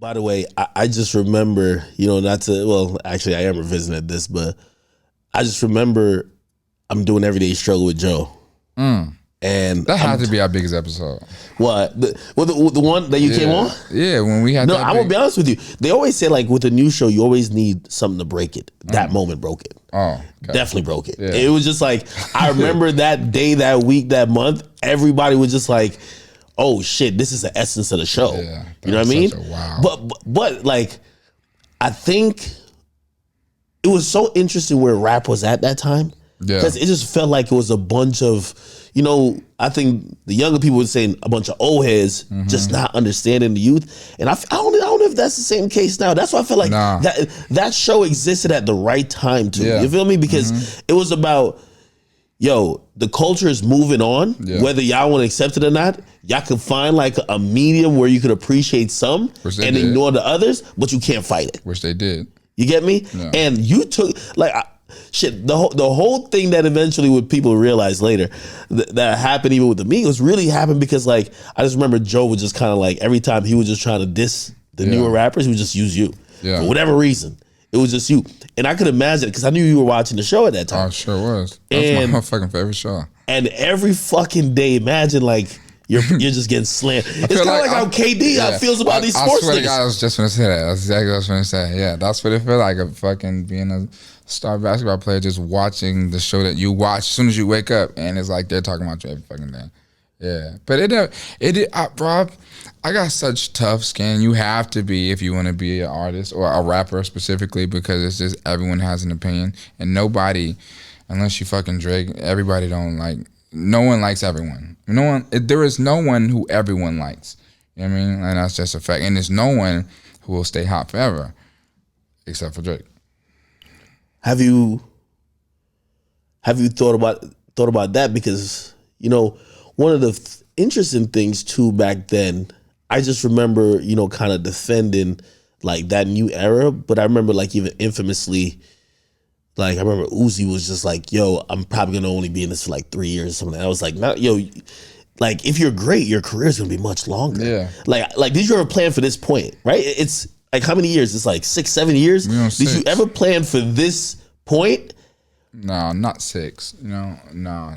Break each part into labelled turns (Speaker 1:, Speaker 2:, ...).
Speaker 1: By the way, I just remember, not to, well, actually I am revisiting this, but I just remember I'm doing Everyday Struggle with Joe. And
Speaker 2: that had to be our biggest episode.
Speaker 1: What? The one that you came on?
Speaker 2: Yeah, when we had
Speaker 1: No, I'm going to be honest with you. They always say, like, with a new show, you always need something to break it. That moment broke it.
Speaker 2: Oh, okay.
Speaker 1: Definitely broke it. Yeah. It was just like, I remember that day, that week, that month, everybody was just like, oh shit, this is the essence of the show. Yeah, you know what I mean? Wow. But like, I think it was so interesting where rap was at that time. Yeah. Because it just felt like it was a bunch of, I think the younger people were saying a bunch of old heads just not understanding the youth. And I don't know if that's the same case now. That's why I felt like that show existed at the right time too. Yeah. You feel me? Because it was about, the culture is moving on, whether y'all want to accept it or not. Y'all can find like a medium where you could appreciate some and ignore the others, but you can't fight it.
Speaker 2: Which they did.
Speaker 1: You get me? Yeah. And you took the whole thing that eventually what people realized later that happened even with the Migos really happened because like I just remember Joe was just kind of like every time he was just trying to diss the newer rappers, he would just use you for whatever reason. It was just you. And I could imagine it because I knew you were watching the show at that time.
Speaker 2: Oh, sure was. That's my fucking favorite show.
Speaker 1: And every fucking day, imagine like you're just getting slammed. It's kind of like how KD feels about these sports
Speaker 2: I swear
Speaker 1: niggas.
Speaker 2: to God, I was just going to say that. That's exactly what I was going to say. Yeah, that's what it felt like, a fucking being a star basketball player, just watching the show that you watch as soon as you wake up. And it's like they're talking about you every fucking day. Yeah. But Rob, I got such tough skin. You have to be if you want to be an artist or a rapper specifically, because it's just everyone has an opinion. And nobody, unless you fucking Drake, everybody don't like, no one likes everyone. There is no one who everyone likes. You know what I mean? And that's just a fact. And there's no one who will stay hot forever, except for Drake.
Speaker 1: Have you thought about that? Because, one of the interesting things too back then, I just remember, kind of defending like that new era. But I remember like even infamously, like I remember Uzi was just like, yo, I'm probably gonna only be in this for like 3 years or something. I was like, like if you're great, your career's gonna be much longer. Yeah. Like did you ever plan for this point? Right? It's like how many years? It's like 6-7 years. Did you ever plan for this point?
Speaker 2: No, not 6. No,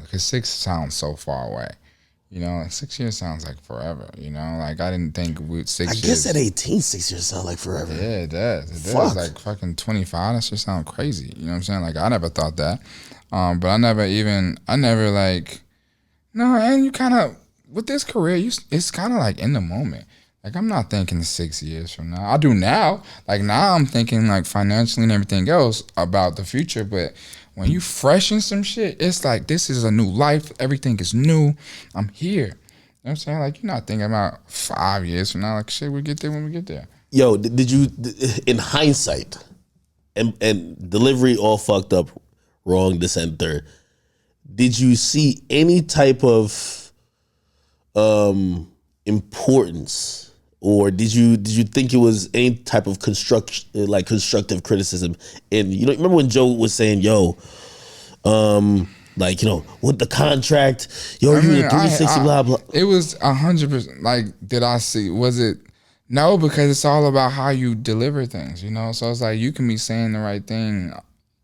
Speaker 2: because 6 sounds so far away. Like 6 years sounds like forever, like I didn't think with 6 years.
Speaker 1: I guess at 18, 6 years sound like forever.
Speaker 2: Yeah, it does. It does. Like fucking 25, that just sound crazy. You know what I'm saying? Like I never thought that. But I never like, no, and you kind of, with this career, it's kind of like in the moment. Like I'm not thinking 6 years from now. I do now. Like now I'm thinking like financially and everything else about the future, but when you freshen some shit, it's like, this is a new life. Everything is new. I'm here. You know what I'm saying? Like, you're not thinking about 5 years from now. Like, shit, we'll get there when we get there.
Speaker 1: Yo, did you, in hindsight, and delivery all fucked up, wrong, this and third, did you see any type of importance, or did you think it was any type of constructive criticism? And remember when Joe was saying, "Yo, with the contract, you the 360 blah blah."
Speaker 2: It was 100%. Like, did I see? Was it? No, because it's all about how you deliver things. So it's like you can be saying the right thing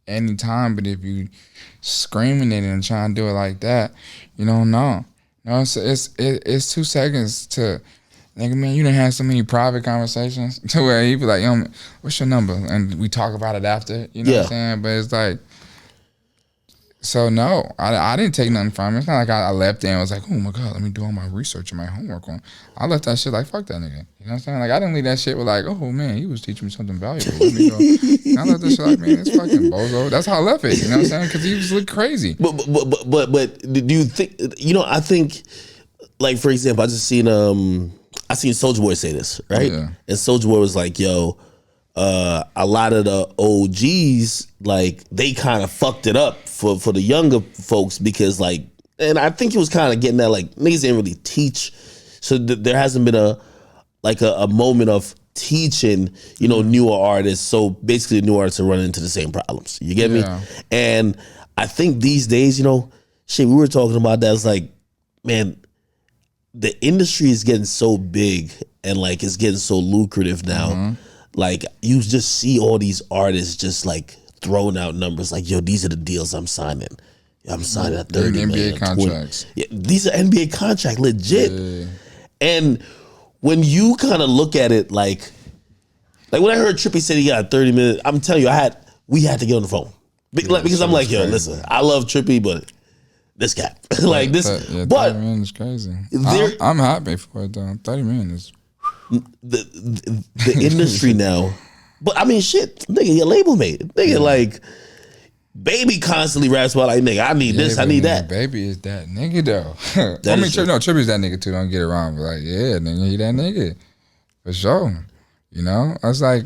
Speaker 2: anytime, but if you screaming it and trying to do it like that, no, it's 2 seconds to. Nigga, man, you done had so many private conversations to where he be like, yo, what's your number? And we talk about it after, what I'm saying? But it's like, so no, I didn't take nothing from it. It's not like I left there and was like, oh my God, let me do all my research and my homework on. I left that shit like, fuck that nigga. You know what I'm saying? Like, I didn't leave that ship with like, oh man, he was teaching me something valuable. Let me go. And I left that shit like, man, it's fucking bozo. That's how I left it. You know what I'm saying? Because he was looking crazy.
Speaker 1: But do you think, I think, like, for example, I seen Soulja Boy say this, right? Yeah. And Soulja Boy was like, yo, a lot of the OGs, like, they kind of fucked it up for the younger folks because, like, and I think he was kind of getting that, like, niggas didn't really teach. So there hasn't been a moment of teaching, newer artists. So basically new artists are running into the same problems. You get me? And I think these days, shit, we were talking about that. It's like, man, the industry is getting so big and like it's getting so lucrative now. Like you just see all these artists just like throwing out numbers like, yo, these are the deals I'm signing. I'm signing at 30 million,
Speaker 2: NBA contracts.
Speaker 1: Yeah, these are NBA contracts, legit. Yeah. And when you kind of look at it, like when I heard Trippie said he got 30 minutes, I'm telling you, we had to get on the phone because I'm like, yo, listen, I love Trippie, but this guy, like this, but
Speaker 2: 30 minutes is crazy. I'm happy for it though. 30 minutes. The industry now, but I mean, shit, nigga, your label mate, nigga, like. Baby constantly raps about like, nigga, I need this, I need that. Baby is that nigga though. I mean, Trippie's that nigga too. Don't get it wrong, but like, yeah, nigga, he that nigga for sure. You know, I was like,